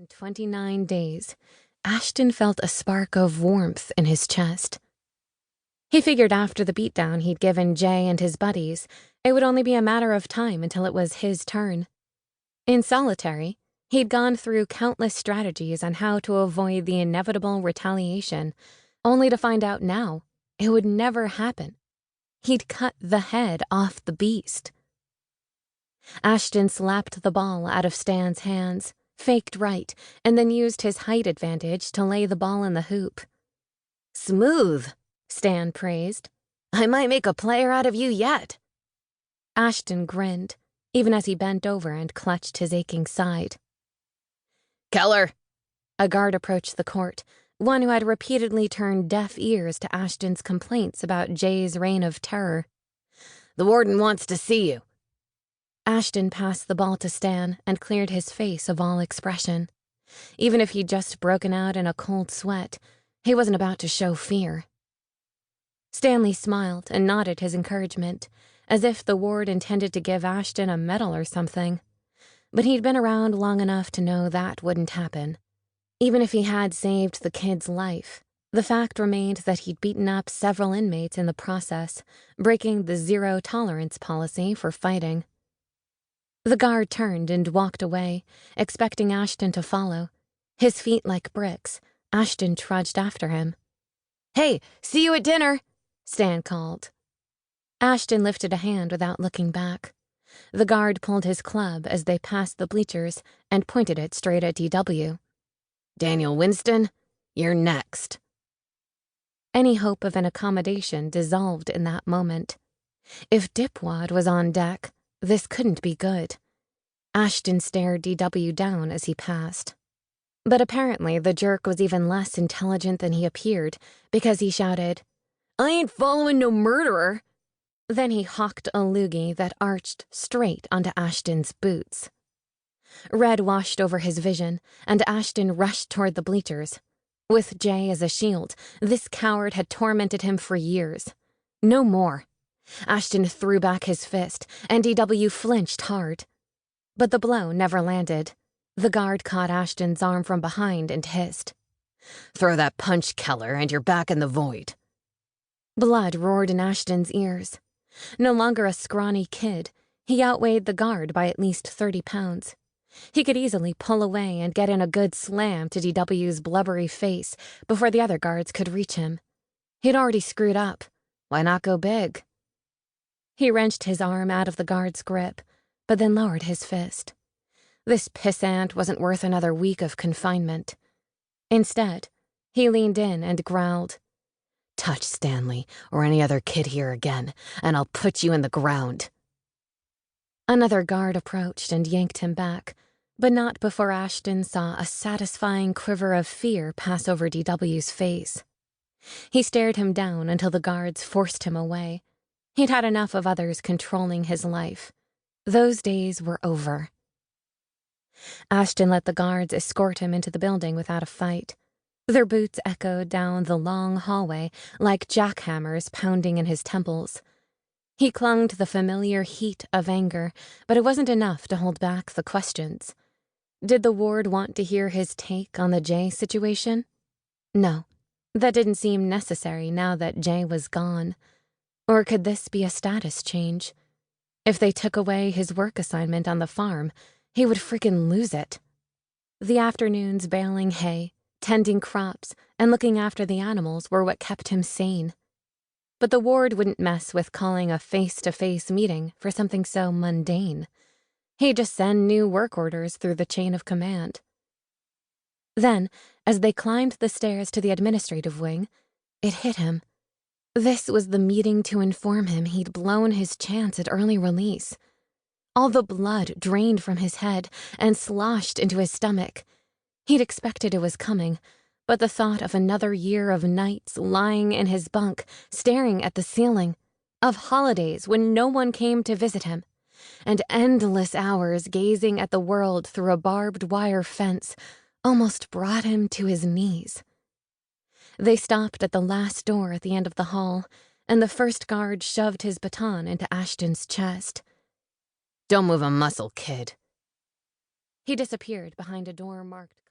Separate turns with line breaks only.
129 days, Ashton felt a spark of warmth in his chest. He figured after the beatdown he'd given Jay and his buddies, it would only be a matter of time until it was his turn. In solitary, he'd gone through countless strategies on how to avoid the inevitable retaliation, only to find out now it would never happen. He'd cut the head off the beast. Ashton slapped the ball out of Stan's hands, faked right, and then used his height advantage to lay the ball in the hoop. "Smooth," Stan praised. "I might make a player out of you yet." Ashton grinned, even as he bent over and clutched his aching side. "Keller!" A guard approached the court, one who had repeatedly turned deaf ears to Ashton's complaints about Jay's reign of terror. "The warden wants to see you." Ashton passed the ball to Stan and cleared his face of all expression. Even if he'd just broken out in a cold sweat, he wasn't about to show fear. Stanley smiled and nodded his encouragement, as if the ward intended to give Ashton a medal or something. But he'd been around long enough to know that wouldn't happen. Even if he had saved the kid's life, the fact remained that he'd beaten up several inmates in the process, breaking the zero-tolerance policy for fighting. The guard turned and walked away, expecting Ashton to follow. His feet like bricks, Ashton trudged after him. "Hey, see you at dinner," Stan called. Ashton lifted a hand without looking back. The guard pulled his club as they passed the bleachers and pointed it straight at DW. "Daniel Winston, you're next." Any hope of an accommodation dissolved in that moment. If Dipwad was on deck, this couldn't be good. Ashton stared DW down as he passed. But apparently the jerk was even less intelligent than he appeared, because he shouted, "I ain't following no murderer." Then he hawked a loogie that arched straight onto Ashton's boots. Red washed over his vision, and Ashton rushed toward the bleachers. With Jay as a shield, this coward had tormented him for years. No more. Ashton threw back his fist, and DW flinched hard. But the blow never landed. The guard caught Ashton's arm from behind and hissed, "Throw that punch, Keller, and you're back in the void." Blood roared in Ashton's ears. No longer a scrawny kid, he outweighed the guard by at least 30 pounds. He could easily pull away and get in a good slam to DW's blubbery face before the other guards could reach him. He'd already screwed up. Why not go big? He wrenched his arm out of the guard's grip, but then lowered his fist. This pissant wasn't worth another week of confinement. Instead, he leaned in and growled, "Touch Stanley or any other kid here again, and I'll put you in the ground." Another guard approached and yanked him back, but not before Ashton saw a satisfying quiver of fear pass over DW's face. He stared him down until the guards forced him away. He'd had enough of others controlling his life. Those days were over. Ashton let the guards escort him into the building without a fight. Their boots echoed down the long hallway like jackhammers pounding in his temples. He clung to the familiar heat of anger, but it wasn't enough to hold back the questions. Did the ward want to hear his take on the Jay situation? No, that didn't seem necessary now that Jay was gone. Or could this be a status change? If they took away his work assignment on the farm, he would freaking lose it. The afternoons baling hay, tending crops, and looking after the animals were what kept him sane. But the ward wouldn't mess with calling a face-to-face meeting for something so mundane. He'd just send new work orders through the chain of command. Then, as they climbed the stairs to the administrative wing, it hit him. This was the meeting to inform him he'd blown his chance at early release. All the blood drained from his head and sloshed into his stomach. He'd expected it was coming, but the thought of another year of nights lying in his bunk, staring at the ceiling, of holidays when no one came to visit him, and endless hours gazing at the world through a barbed wire fence almost brought him to his knees. They stopped at the last door at the end of the hall, and the first guard shoved his baton into Ashton's chest. "Don't move a muscle, kid." He disappeared behind a door marked